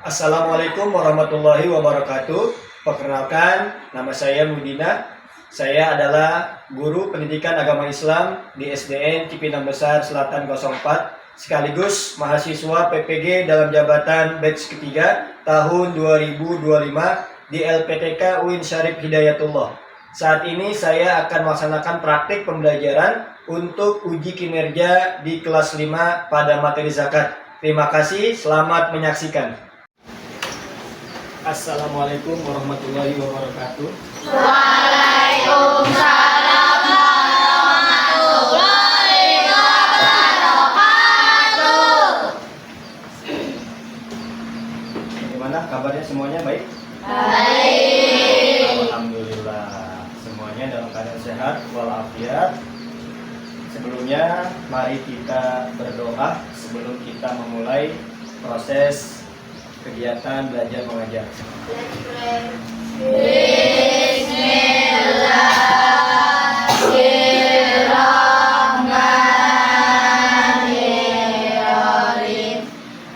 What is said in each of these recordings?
Assalamualaikum warahmatullahi wabarakatuh. Perkenalkan, nama saya Mudina. Saya adalah guru pendidikan agama Islam di SDN Cipinang Besar Selatan 04, sekaligus mahasiswa PPG dalam jabatan batch ketiga tahun 2025 di LPTK UIN Syarif Hidayatullah. Saat ini saya akan melaksanakan praktik pembelajaran untuk uji kinerja di kelas 5 pada materi zakat. Terima kasih, selamat menyaksikan. Assalamualaikum warahmatullahi wabarakatuh. Waalaikumsalam warahmatullahi wabarakatuh. Bagaimana kabarnya semuanya, baik? Baik. Alhamdulillah, semuanya dalam keadaan sehat walafiat. Sebelumnya mari kita berdoa sebelum kita memulai proses kegiatan belajar mengajar. Bismillahirrahmanirrahim.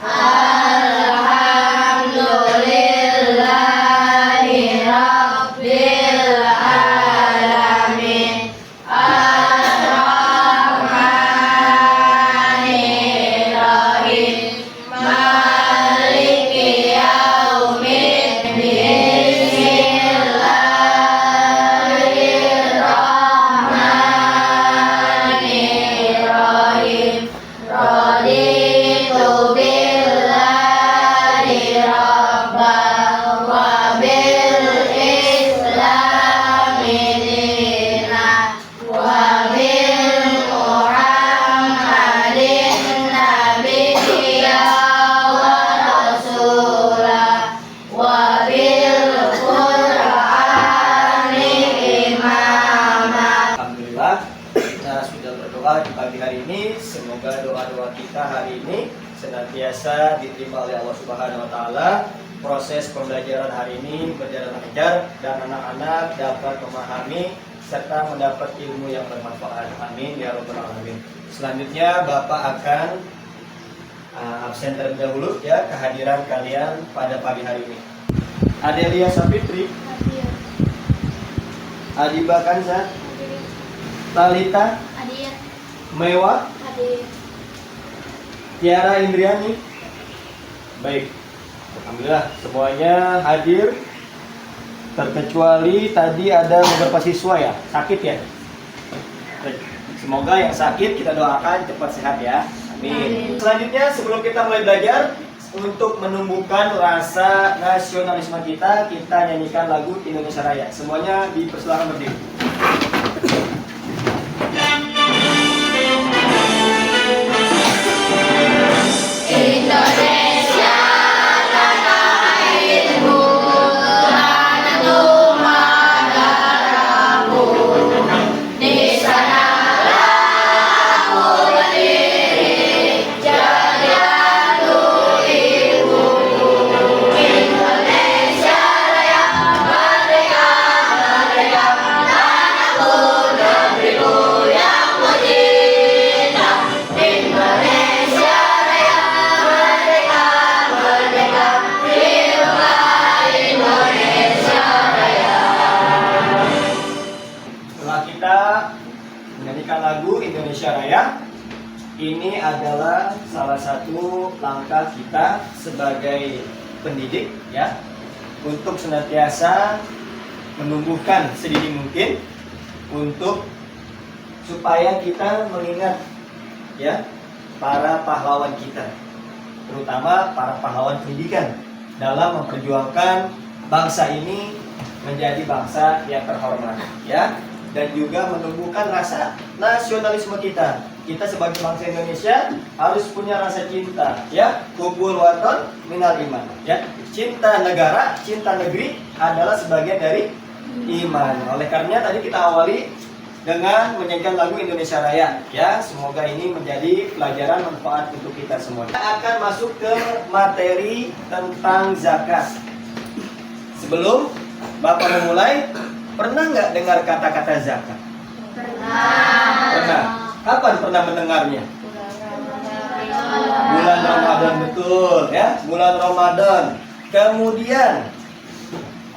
Alhamdulillahi rabbil alamin. Ar-Rahmanirrahim. Maliki yaumiddin. Bismillahirrahmanirrahim. Raditu billahi rabban wa bil islami dinan wa bil Muhammadin nabiyya wa rasulah wa bil Qur'ani imama. Alhamdulillah, kita sudah berdoa di pagi hari ini. Semoga doa-doa kita hari ini senantiasa diterima oleh Allah Subhanahu wa taala. Proses pembelajaran hari ini berjalan lancar dan anak-anak dapat memahami serta mendapat ilmu yang bermanfaat. Amin ya rabbal alamin. Selanjutnya Bapak akan absen terlebih dahulu ya kehadiran kalian pada pagi hari ini. Adelia Sapitri, Adiba Kanza, Talita, Hadir. Mewa, Hadir. Tiara Indriani. Baik, alhamdulillah semuanya hadir. Terkecuali tadi ada beberapa siswa ya sakit ya. Baik, semoga yang sakit kita doakan cepat sehat ya. Amin. Selanjutnya sebelum kita mulai belajar, untuk menumbuhkan rasa nasionalisme kita nyanyikan lagu Indonesia Raya. Semuanya dipersilakan berdiri. Indonesia tanah airku, tanah tumpah darahku. Di sanalah aku berdiri, jadi ratu ibuku. Indonesia Raya, merdeka, merdeka, tanahku, negeriku yang ku cinta. Indonesia Raya, merdeka, merdeka, hiduplah Indonesia Raya. Setelah kita menyanyikan lagu Indonesia Raya, ini adalah salah satu langkah kita sebagai pendidik ya untuk senantiasa menumbuhkan sedini mungkin untuk supaya kita mengingat ya para pahlawan kita, terutama para pahlawan pendidikan dalam memperjuangkan bangsa ini menjadi bangsa yang terhormat ya, dan juga menumbuhkan rasa nasionalisme kita. Kita sebagai bangsa Indonesia harus punya rasa cinta ya, hubul waton minal iman ya. Cinta negara, cinta negeri adalah sebagian dari iman. Oleh karenanya tadi kita awali dengan menyanyikan lagu Indonesia Raya ya. Semoga ini menjadi pelajaran manfaat untuk kita semua. Kita akan masuk ke materi tentang zakat. Sebelum Bapak memulai, pernah nggak dengar kata-kata zakat? Pernah. Pernah. Kapan pernah mendengarnya? Bulan Bulan Ramadan, betul ya, bulan Ramadan. Kemudian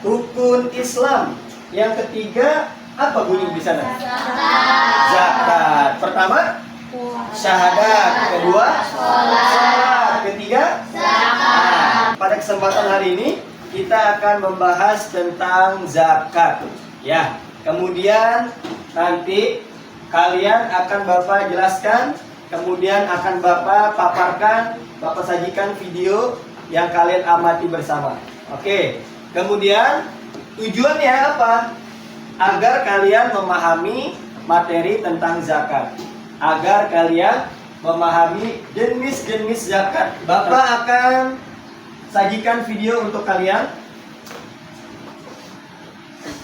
rukun Islam yang ketiga apa bunyi di sana? Zakat. Pertama syahadat, kedua sholat, ketiga zakat. Pada kesempatan hari ini kita akan membahas tentang zakat ya. Kemudian nanti kalian akan Bapak jelaskan, kemudian akan Bapak paparkan, Bapak sajikan video yang kalian amati bersama. Oke. Kemudian tujuannya apa? Agar kalian memahami materi tentang zakat. Agar kalian memahami jenis-jenis zakat. Bapak akan sajikan video untuk kalian,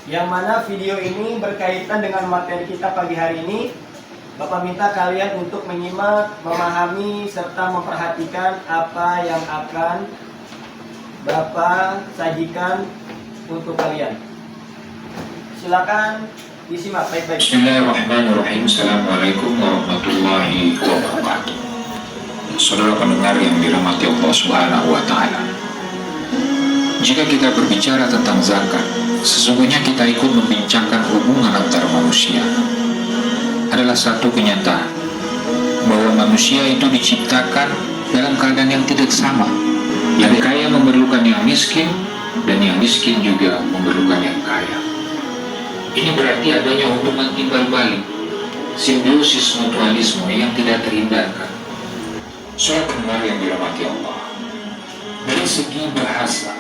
yang mana video ini berkaitan dengan materi kita pagi hari ini. Bapak minta kalian untuk menyimak, memahami, serta memperhatikan apa yang akan Bapak sajikan untuk kalian. Silakan disimak baik-baik. Bismillahirrahmanirrahim. Assalamualaikum warahmatullahi wabarakatuh. Saudara pendengar yang dirahmati Allah Subhanahu wa Ta'ala, jika kita berbicara tentang zakat, sesungguhnya kita ikut membincangkan hubungan antara manusia. Adalah satu kenyataan bahwa manusia itu diciptakan dalam keadaan yang tidak sama. Yang kaya memerlukan yang miskin, dan yang miskin juga memerlukan yang kaya. Ini berarti adanya hubungan timbal balik, simbiosis mutualisme yang tidak terhindarkan. Saudara pendengar yang dirahmati Allah, dari segi bahasa,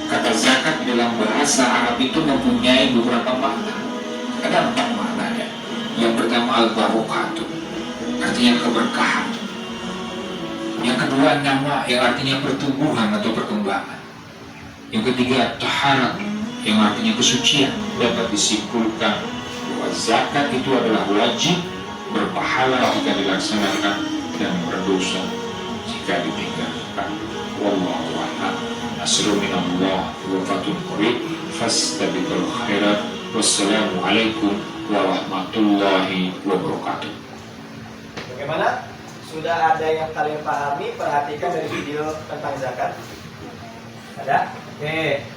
kata zakat dalam bahasa Arab itu mempunyai beberapa makna. Ada 4 maknanya. Yang pertama al-barakatuh, artinya keberkahan. Yang kedua nama, yang artinya pertumbuhan atau perkembangan. Yang ketiga taharat, yang artinya kesucian. Dapat disimpulkan bahwa zakat itu adalah wajib, berpahala jika dilaksanakan, dan berdosa jika ditinggalkan. Wallahu a'lam. Nasrul minallah wa fathun qarib, fastabiqul khairat. Wassalamualaikum warahmatullahi wabarakatuh. Bagaimana? Sudah ada yang kalian pahami? Perhatikan dari video tentang zakat. Ada? Oke.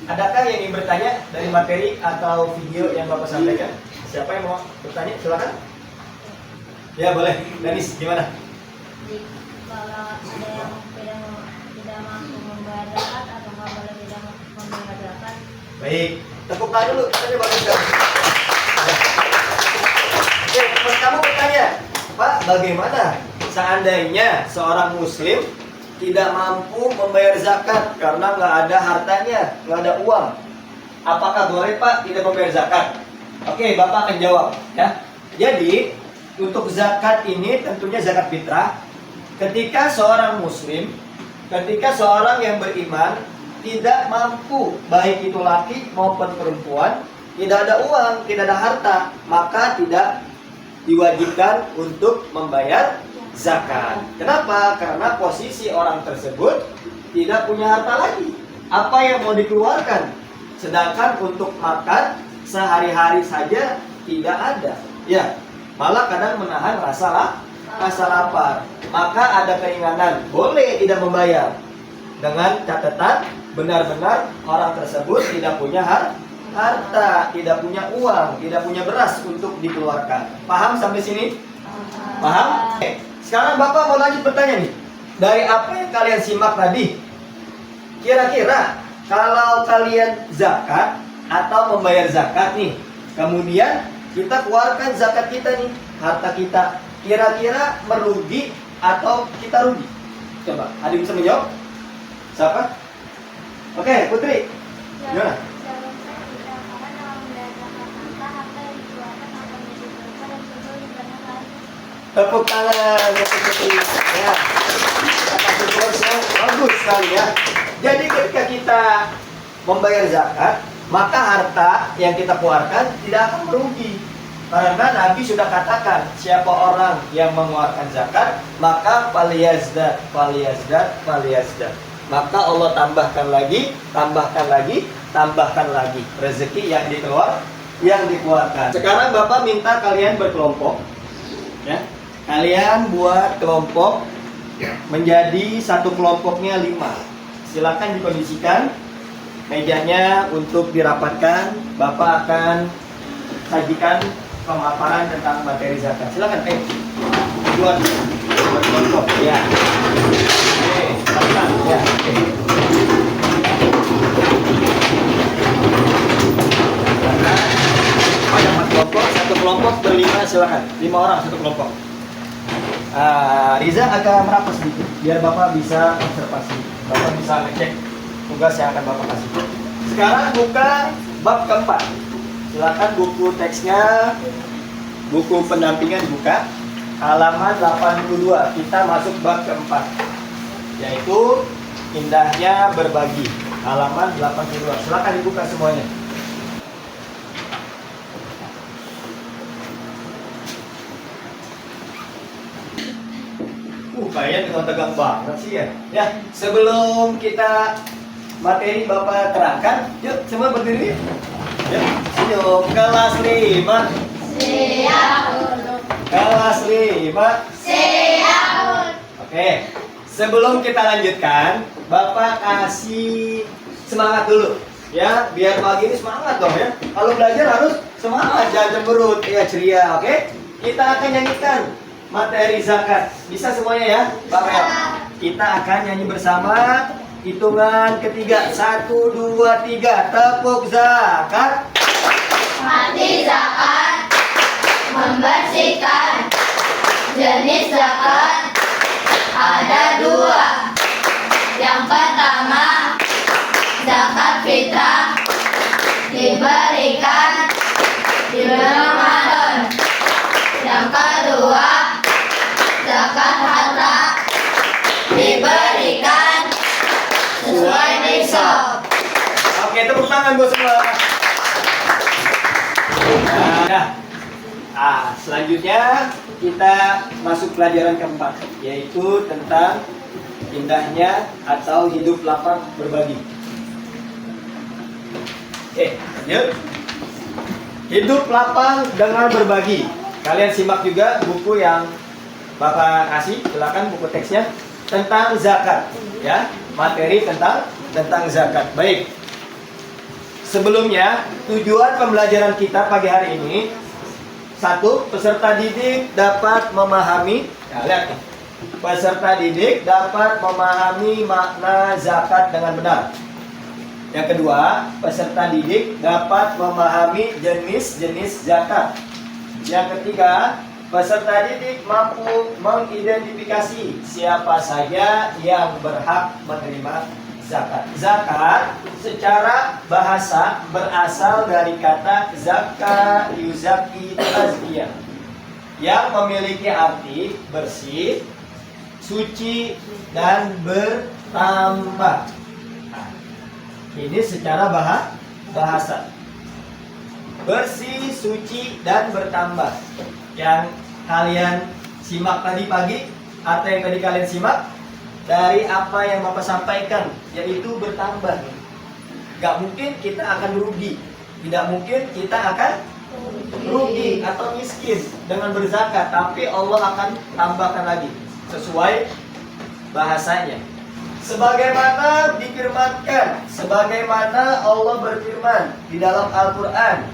Adakah yang ingin bertanya dari materi atau video yang Bapak sampaikan? Siapa yang mau bertanya? Silakan. Ya boleh. Danis, gimana? Jadi kalau ada yang tidak mampu membayar zakat atau nggak boleh tidak membayar zakat. Baik, tepuk tangan dulu. Tanya bagus sekali. Oke, teman kamu bertanya, Pak, bagaimana seandainya seorang Muslim tidak mampu membayar zakat karena nggak ada hartanya, nggak ada uang? Apakah boleh Pak tidak membayar zakat? Oke, Bapak akan jawab ya. Jadi untuk zakat ini tentunya zakat fitrah. Ketika seorang Muslim, ketika seorang yang beriman tidak mampu, baik itu laki maupun perempuan, tidak ada uang, tidak ada harta, maka tidak diwajibkan untuk membayar zakat. Kenapa? Karena posisi orang tersebut tidak punya harta lagi. Apa yang mau dikeluarkan? Sedangkan untuk makan sehari-hari saja tidak ada. Ya, malah kadang menahan rasa lapar. Maka ada keinginan boleh tidak membayar, dengan catatan benar-benar orang tersebut tidak punya harta, tidak punya uang, tidak punya beras untuk dikeluarkan. Paham sampai sini? Paham? Oke. Sekarang Bapak mau lanjut bertanya nih. Dari apa yang kalian simak tadi, kira-kira kalau kalian zakat atau membayar zakat nih, kemudian kita keluarkan zakat kita nih, harta kita, kira-kira merugi atau kita rugi? Coba, ada yang bisa menjawab? Siapa? Oke, Putri. Gimana? Tepuk tangan untuk Putri. Ya. Bagus sekali ya. Jadi ketika kita membayar zakat, maka harta yang kita keluarkan tidak akan merugi. Karena Nabi sudah katakan, siapa orang yang mengeluarkan zakat, maka faliyazdat. Maka Allah tambahkan lagi rezeki yang dikeluarkan. Sekarang Bapak minta kalian berkelompok, ya. Kalian buat kelompok menjadi satu kelompoknya 5. Silakan dikondisikan mejanya untuk dirapatkan. Bapak akan sajikan pemaparan tentang materi zakat. Silakan, buat kelompok ya. Oke, silakan ya. Oke. Silakan. Kelompok, satu kelompok berlima, silakan. 5 orang satu kelompok. Riza agak merapat sedikit biar Bapak bisa observasi. Bapak bisa ngecek tugas yang akan Bapak kasih. Sekarang buka bab keempat. Silakan buku teksnya, buku pendampingan dibuka. Halaman 82. Kita masuk bab keempat, yaitu indahnya berbagi. Halaman 82. Silakan dibuka semuanya. Kayaknya tegang banget sih ya. Ya, sebelum kita materi Bapak terangkan, yuk semua berdiri. Ya, senyum. Kelas 5. Siap. Kelas 5. Siap. Oke. Sebelum kita lanjutkan, Bapak kasih semangat dulu. Ya, biar pagi ini semangat dong ya. Kalau belajar harus semangat, jangan cemberut, ya ceria, oke? Kita akan nyanyikan materi zakat. Bisa semuanya ya, Bapak? Kita akan nyanyi bersama. Hitungan ketiga, 1, 2, 3. Tepuk zakat. Mati zakat, membersihkan. Jenis zakat ada 2. Yang pertama, zakat fitrah diberikan di bulan Ramadan. Yang kedua, zakat harta diberikan sesuai nisab. Oke, tepuk tangan buat semua. Selanjutnya kita masuk pelajaran keempat, yaitu tentang indahnya atau hidup lapang berbagi. Oke, lanjut. Hidup lapang dengan berbagi. Kalian simak juga buku yang Bapak kasih, silakan buku teksnya tentang zakat, ya, materi tentang zakat. Baik. Sebelumnya, tujuan pembelajaran kita pagi hari ini, 1, peserta didik dapat memahami, ya, lihat nih. Peserta didik dapat memahami makna zakat dengan benar. Yang kedua, peserta didik dapat memahami jenis-jenis zakat. Yang ketiga, peserta didik mampu mengidentifikasi siapa saja yang berhak menerima zakat. Zakat secara bahasa berasal dari kata zakka yuzaki tazkiyah, yang memiliki arti bersih, suci, dan bertambah. Nah, ini secara bahasa. Bersih, suci, dan bertambah. Yang kalian simak tadi pagi, atau yang tadi kalian simak dari apa yang Bapak sampaikan, yaitu bertambah. Gak mungkin kita akan rugi, tidak mungkin kita akan rugi atau miskin dengan berzakat, tapi Allah akan tambahkan lagi sesuai bahasanya. Sebagaimana difirmankan, sebagaimana Allah berfirman di dalam Al-Quran,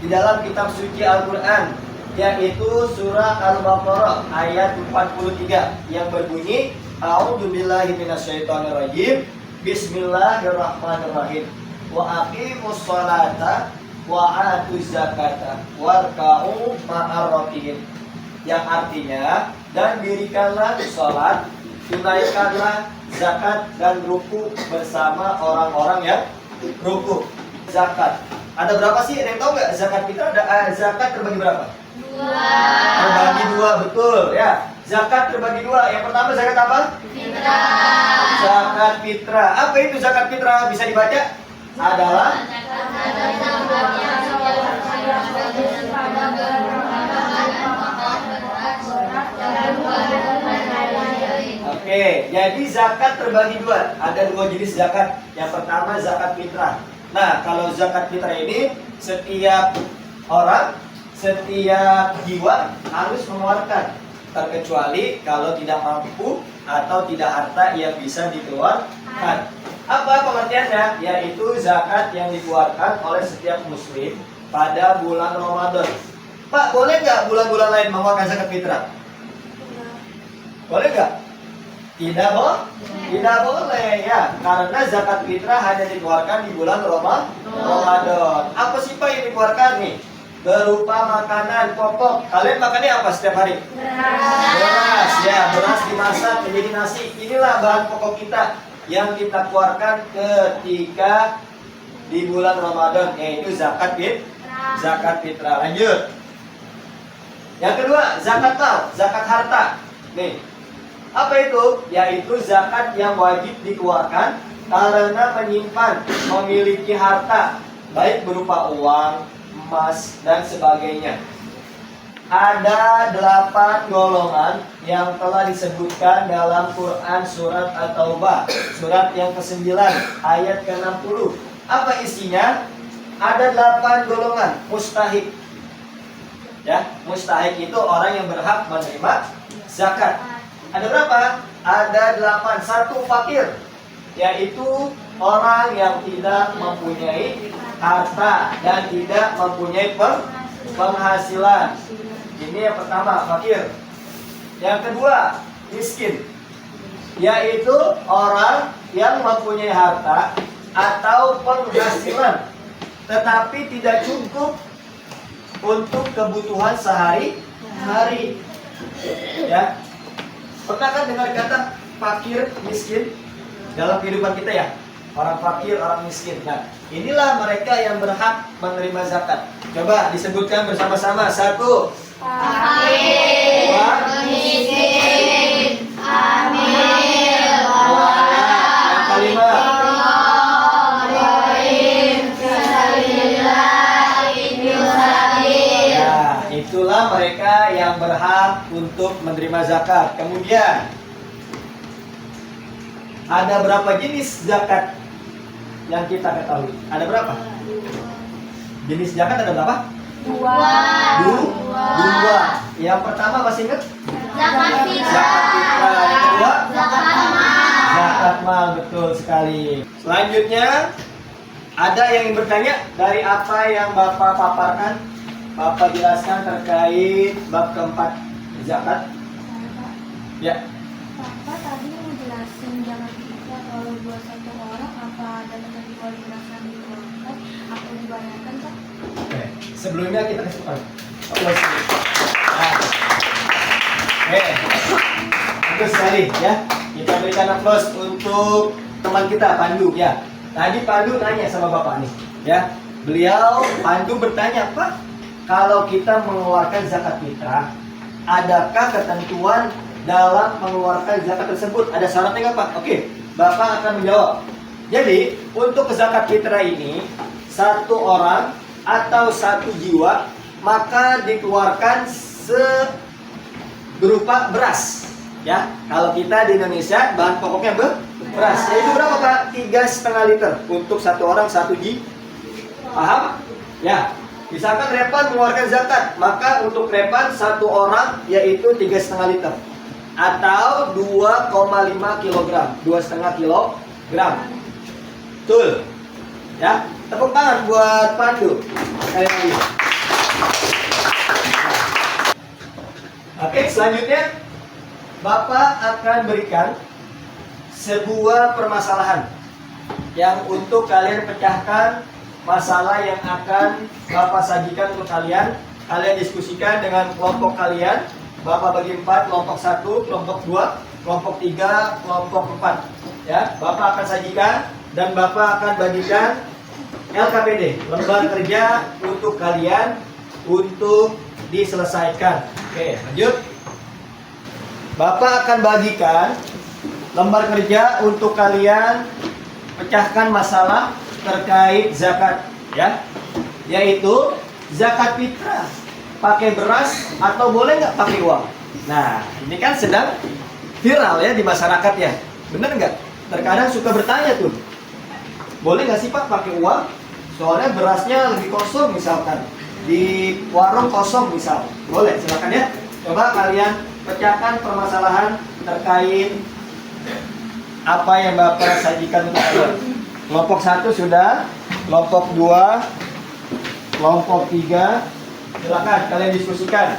di dalam kitab suci Al-Quran, yaitu surah Al-Baqarah ayat 43 yang berbunyi, A'udzubillahi minasyaitonirrajim, Bismillahirrahmanirrahim, wa aqimus sholata wa atuz zakata warka'u ma'arraqiin. Yang artinya, dan dirikanlah sholat, tunaikanlah zakat, dan ruku bersama orang-orang yang ruku. Zakat ada berapa sih? Ada yang tahu nggak? Zakat fitrah ada zakat terbagi berapa? 2. Terbagi 2, betul ya. Zakat terbagi 2. Yang pertama zakat apa? Fitrah. Zakat fitrah. Apa itu zakat fitrah? Bisa dibaca? Adalah Oke, jadi zakat terbagi 2. Ada 2 jenis zakat. Yang pertama zakat fitrah. Nah, kalau zakat fitrah ini setiap orang, setiap jiwa harus mengeluarkan terkecuali kalau tidak mampu atau tidak harta yang bisa dikeluarkan. Apa pengertiannya? Yaitu zakat yang dikeluarkan oleh setiap muslim pada bulan Ramadan. Pak, boleh nggak bulan-bulan lain mengeluarkan zakat fitrah? Boleh nggak? Tidak boleh ya, karena zakat fitrah hanya dikeluarkan di bulan Ramadan. Apa sih Pak yang dikeluarkan nih? Berupa makanan pokok. Kalian makannya apa setiap hari? Beras ya, beras dimasak menjadi nasi. Inilah bahan pokok kita yang kita keluarkan ketika di bulan Ramadan, yaitu zakat fitrah. Lanjut. Yang kedua, zakat mal, zakat harta. Nih, apa itu? Yaitu zakat yang wajib dikeluarkan karena menyimpan, memiliki harta, baik berupa uang, emas, dan sebagainya. Ada 8 golongan yang telah disebutkan dalam Quran surat At-Taubah, surat yang ke-9 ayat ke-60. Apa isinya? Ada 8 golongan mustahik. Ya, mustahik itu orang yang berhak menerima zakat. Ada berapa? Ada 8. Satu fakir, yaitu orang yang tidak mempunyai harta dan tidak mempunyai penghasilan. Ini yang pertama, fakir. Yang kedua, miskin, yaitu orang yang mempunyai harta atau penghasilan tetapi tidak cukup untuk kebutuhan sehari-hari. Ya. Pernah kan dengar kata fakir, miskin dalam kehidupan kita ya? Orang fakir, orang miskin. Nah, inilah mereka yang berhak menerima zakat. Coba disebutkan bersama-sama. 1. Fakir, miskin, amil, Yang kelima. Ya, itulah mereka yang berhak untuk menerima zakat. Kemudian ada berapa jenis zakat yang kita ketahui? Ada berapa? Jenis zakat ada berapa? Dua. Dua. Yang pertama masih ingat? Zakat fitrah. Zakat fitrah. Yang kedua? Zakat mal. Zakat mal, betul sekali. Selanjutnya ada yang ingin bertanya dari apa yang Bapak paparkan? Bapak jelaskan terkait bab keempat zakat. Ya. Bapak tadi menjelaskan jangan kita kalau buat satu orang apa ada yang dikeluarkan dikeluarkan atau dibayarkan Pak? Oke, sebelumnya kita kasih tahu. Nah. Bagus sekali ya. Kita berikan applause untuk teman kita Pandu ya. Tadi Pandu nanya sama Bapak nih, ya. Beliau Pandu bertanya, "Pak, kalau kita mengeluarkan zakat fitrah, adakah ketentuan dalam mengeluarkan zakat tersebut? Ada syaratnya nggak, Pak?" Oke, Bapak akan menjawab. Jadi, untuk zakat fitrah ini, satu orang atau satu jiwa maka dikeluarkan berupa beras. Ya, kalau kita di Indonesia bahan pokoknya beras. Itu berapa Pak? 3,5 liter untuk satu orang satu jiwa. Paham? Ya. Misalkan Repan mengeluarkan zakat, maka untuk Repan satu orang yaitu 3,5 liter atau 2,5 kilogram, 2,5 kilogram. Betul. Ya, tepuk tangan buat Pandu. Sekali lagi. Oke, selanjutnya Bapak akan berikan sebuah permasalahan yang untuk kalian pecahkan, masalah yang akan Bapak sajikan untuk kalian. Kalian diskusikan dengan kelompok kalian. Bapak bagi 4, kelompok 1, kelompok 2, kelompok 3, kelompok 4. Ya, Bapak akan sajikan dan Bapak akan bagikan LKPD, lembar kerja untuk kalian untuk diselesaikan. Oke, lanjut. Bapak akan bagikan lembar kerja untuk kalian pecahkan masalah terkait zakat, ya, yaitu zakat fitrah pakai beras atau boleh nggak pakai uang. Nah, ini kan sedang viral ya di masyarakat ya, bener nggak? Terkadang suka bertanya tuh, boleh nggak sih Pak pakai uang? Soalnya berasnya lebih kosong misalkan di warung kosong misal, boleh silakan ya. Coba kalian pecahkan permasalahan terkait apa yang Bapak sajikan untuk kalian. Kelompok 1 sudah, kelompok 2, kelompok 3, silakan kalian diskusikan.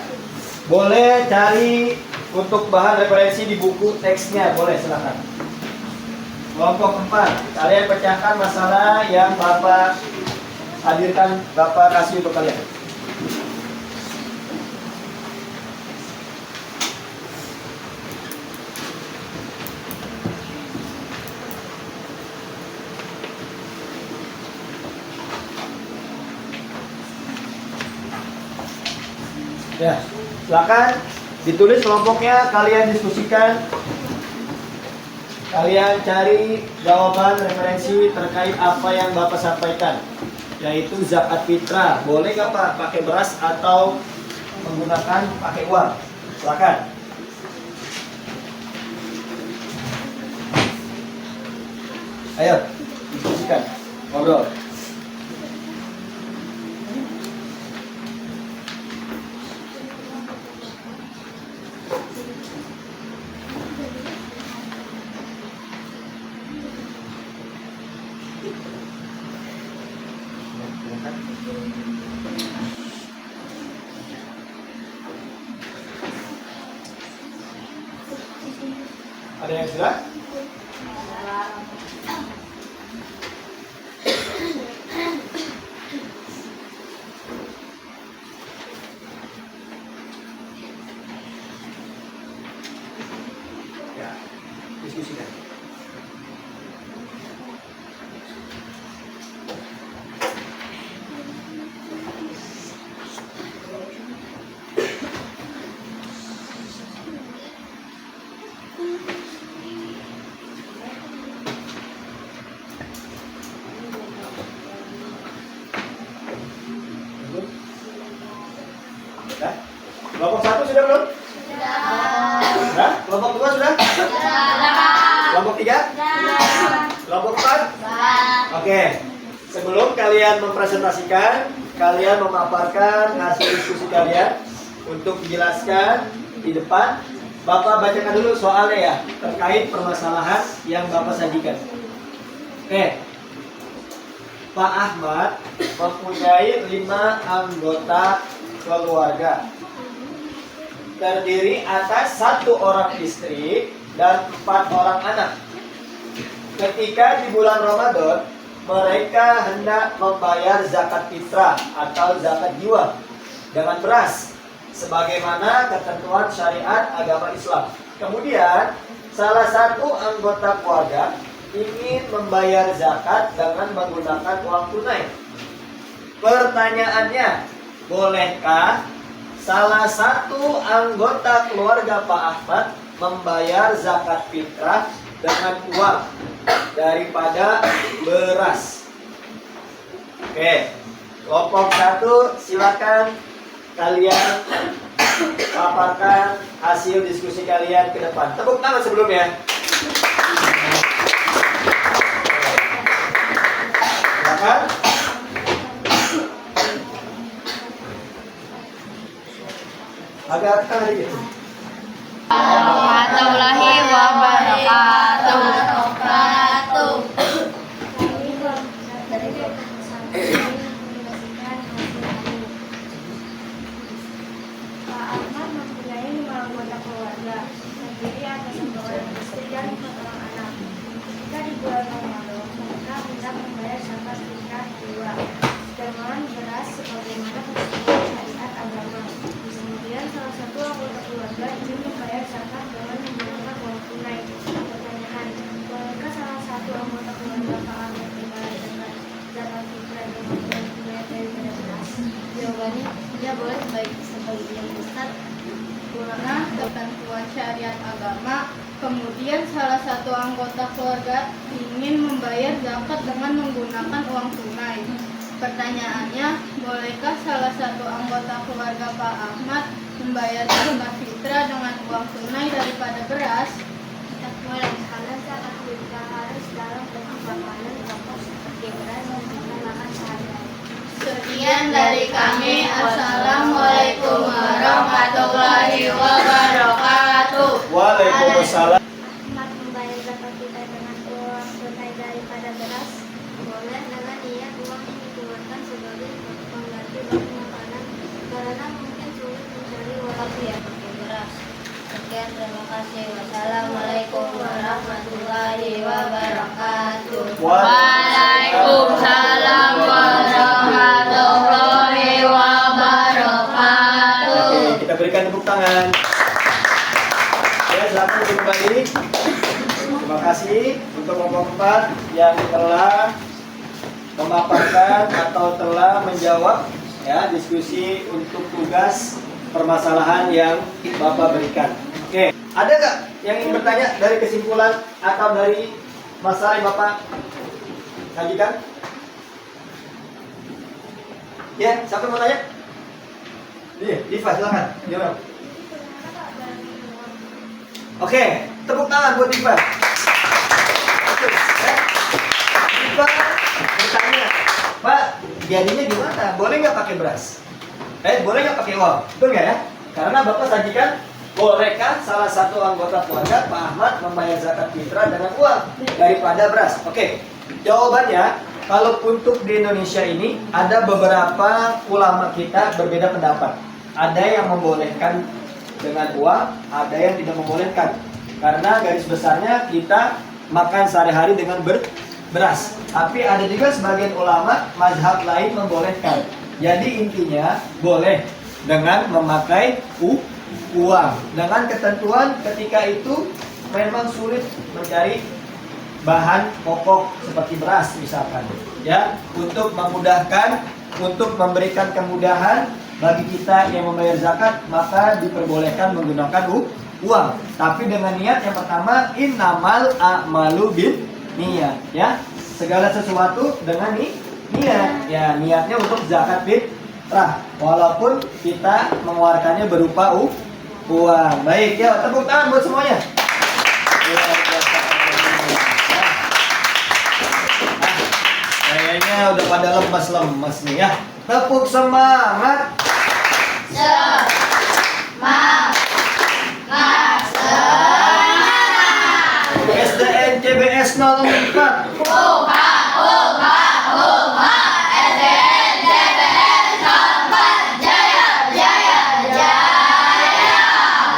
Boleh cari untuk bahan referensi di buku teksnya, boleh silakan. Kelompok 4, kalian pecahkan masalah yang Bapak hadirkan, Bapak kasih untuk kalian. Ya, silakan ditulis kelompoknya, kalian diskusikan. Kalian cari jawaban referensi terkait apa yang Bapak sampaikan, yaitu zakat fitrah. Boleh nggak Pak pakai beras atau menggunakan pakai uang? Silakan. Ayo, diskusikan, ngobrol. Ada yang sudah? Ya, diskusikan. Sudah? Kelompok 1 sudah belum? Sudah. Kelompok 2 sudah? Kelompok 3? Kelompok 4? Oke. Sebelum kalian mempresentasikan, kalian memaparkan hasil diskusi kalian untuk dijelaskan di depan. Bapak bacakan dulu soalnya ya, terkait permasalahan yang Bapak sajikan. Oke. Pak Ahmad mempunyai 5 anggota keluarga, terdiri atas 1 orang istri dan 4 orang anak. Ketika di bulan Ramadan, mereka hendak membayar zakat fitrah atau zakat jiwa dengan beras, sebagaimana ketentuan syariat agama Islam. Kemudian, salah satu anggota keluarga ingin membayar zakat dengan menggunakan uang tunai. Pertanyaannya, bolehkah salah satu anggota keluarga Pak Ahmad membayar zakat fitrah dengan uang daripada beras? Oke, kelompok 1 silakan kalian paparkan hasil diskusi kalian ke depan. Tepuk tangan sebelumnya. Silakan. Agak tengah dikit. Warahmatullahi wabarakatuh. Pak Ahmad mempunyai 5 anggota keluarga, terdiri atas 1 orang istri dan 4 orang anak. Ketika di bulan Ramadan, mereka hendak membayar zakat fitrah jiwa dengan beras sebagaimana ketentuan syariat agama. Kemudian salah satu anggota keluarga ingin membayar zakat dengan menggunakan uang tunai. Pertanyaan, bolehkah salah satu anggota keluarga Pak Ahmad membayar zakat fitrah dengan uang tunai daripada beras? Jawabannya, ya boleh, baik sebagian besar karena ketentuan syariat agama. Kemudian salah satu anggota keluarga ingin membayar zakat dengan menggunakan uang tunai. Pertanyaannya, bolehkah salah satu anggota keluarga Pak Ahmad membayar zakat fitrah dengan uang tunai daripada beras? Boleh, karena zakat fitrah harus dalam bentuk makanan pokok seperti beras dan makan sehari-hari. Sekian dari kami. Assalamualaikum warahmatullahi wabarakatuh. Waalaikumsalam. Ahmad membayar zakat fitrah dengan uang tunai daripada beras. Boleh dengan niat uang yang dikeluarkan sebagai pengganti bahan makanan karena mungkin sulit mencari waktu yang pakai beras. Sekian, terima kasih. Wassalamualaikum warahmatullahi wabarakatuh. Waalaikumsalam warahmatullahi wabarakatuh. Oke, kita berikan tepuk tangan. Ya, silakan kembali. Terima kasih untuk kelompok 4 yang telah memaparkan atau telah menjawab ya diskusi untuk tugas permasalahan yang Bapak berikan. Oke, ada nggak yang ingin bertanya dari kesimpulan atau dari masalah yang Bapak sajikan? Ya, siapa yang mau tanya? Iya, Diva, silakan. Gimana? Oke, tepuk tangan buat Diva. Oke, ya. Diva bertanya, Pak, jadinya gimana? Boleh nggak pakai beras? Boleh nggak pakai uang? Betul nggak ya? Karena Bapak sajikan, bolehkah salah satu anggota keluarga Pak Ahmad membayar zakat fitrah dengan uang daripada beras? Oke, jawabannya, kalau untuk di Indonesia ini ada beberapa ulama kita berbeda pendapat. Ada yang membolehkan dengan uang, ada yang tidak membolehkan. Karena garis besarnya kita makan sehari-hari dengan beras. Tapi ada juga sebagian ulama mazhab lain membolehkan. Jadi intinya boleh dengan memakai uang. Dengan ketentuan ketika itu memang sulit mencari bahan pokok seperti beras misalkan. Ya, untuk memudahkan, untuk memberikan kemudahan bagi kita yang membayar zakat, maka diperbolehkan menggunakan uang. Tapi dengan niat yang pertama, innamal a'malu bin niat, ya. Segala sesuatu dengan niat. Ya, niatnya untuk zakat fitrah. Walaupun kita mengeluarkannya berupa uang. Baik, ya, tepuk tangan buat semuanya. Kayaknya udah pada lemas-lemas nih ya. Tepuk semangat. SDN CBS 04.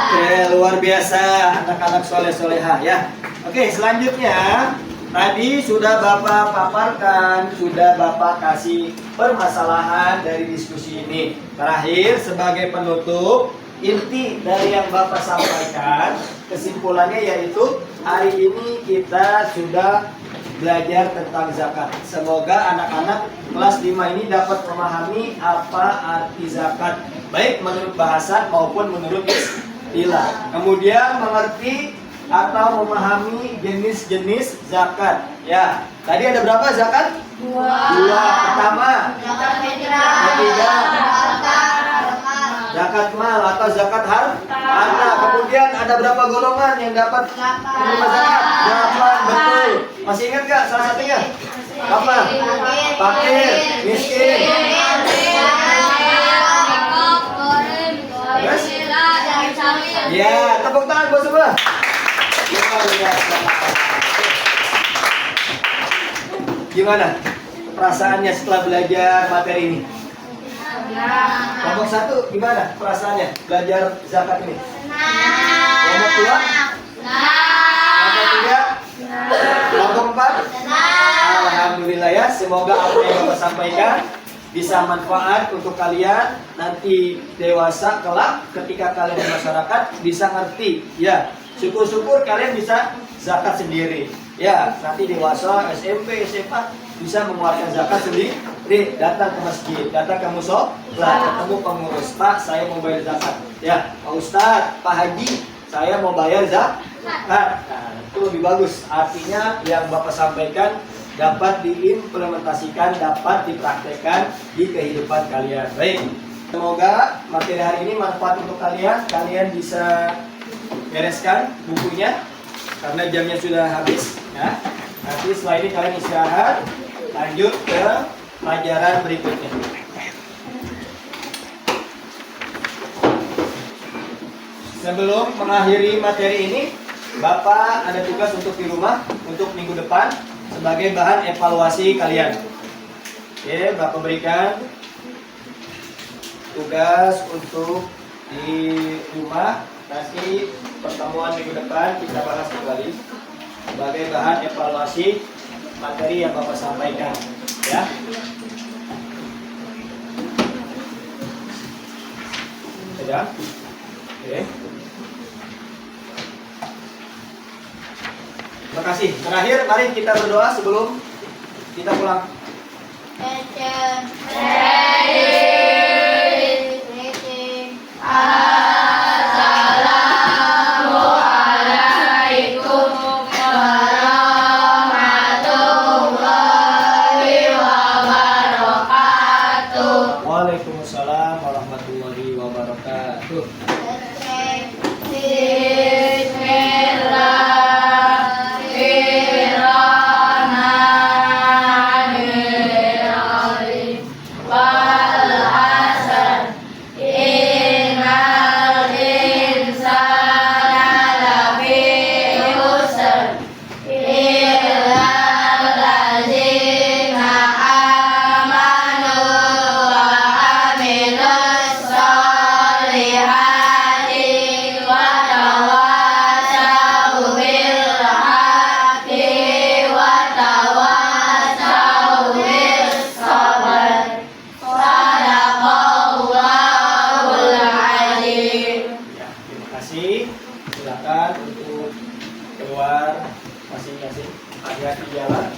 Oke, luar biasa anak-anak soleh-soleha ya. Oke, selanjutnya tadi sudah Bapak paparkan, sudah Bapak kasih permasalahan dari diskusi ini. Terakhir, sebagai penutup, inti dari yang Bapak sampaikan, kesimpulannya yaitu hari ini kita sudah belajar tentang zakat. Semoga anak-anak kelas 5 ini dapat memahami apa arti zakat, baik menurut bahasa maupun menurut istilah. Kemudian mengerti atau memahami jenis-jenis zakat. Ya, tadi ada berapa zakat? Dua. Pertama, ketiga, zakat mal atau zakat harta. Kemudian ada berapa golongan yang dapat menerima zakat? 8, betul. Masih ingat gak salah satunya? Apa? Fakir, miskin. Terus? Ya, tepuk tangan buat semua. Gimana perasaannya setelah belajar materi ini? Kelompok 1 gimana perasaannya belajar zakat ini? Kelompok 2? Kelompok 3? Kelompok 4? Alhamdulillah ya, semoga apa yang Bapak sampaikan bisa manfaat untuk kalian nanti dewasa kelak ketika kalian di masyarakat bisa ngerti ya. Syukur-syukur kalian bisa zakat sendiri. Ya, nanti dewasa SMP, SMA bisa mengeluarkan zakat sendiri. Datang ke masjid, datang ke musola, ketemu pengurus, Pak, saya mau bayar zakat. Ya, Pak Ustadz, Pak Haji, saya mau bayar zakat. Nah, itu lebih bagus. Artinya yang Bapak sampaikan dapat diimplementasikan, dapat dipraktekkan di kehidupan kalian. Baik, semoga materi hari ini manfaat untuk kalian. Kalian bisa bereskan bukunya karena jamnya sudah habis ya. Nanti setelah ini kalian istirahat, lanjut ke pelajaran berikutnya. Sebelum mengakhiri materi ini, Bapak ada tugas untuk di rumah untuk minggu depan sebagai bahan evaluasi kalian. Oke, Bapak berikan tugas untuk di rumah. Nanti pertemuan minggu depan kita bahas kembali sebagai bahan evaluasi materi yang Bapak sampaikan, ya. Sudah? Oke. Terima kasih. Terakhir, mari kita berdoa sebelum kita pulang. Waalaikumsalam warahmatullahi wabarakatuh. Silakan untuk keluar masing-masing. Hati-hati jalan.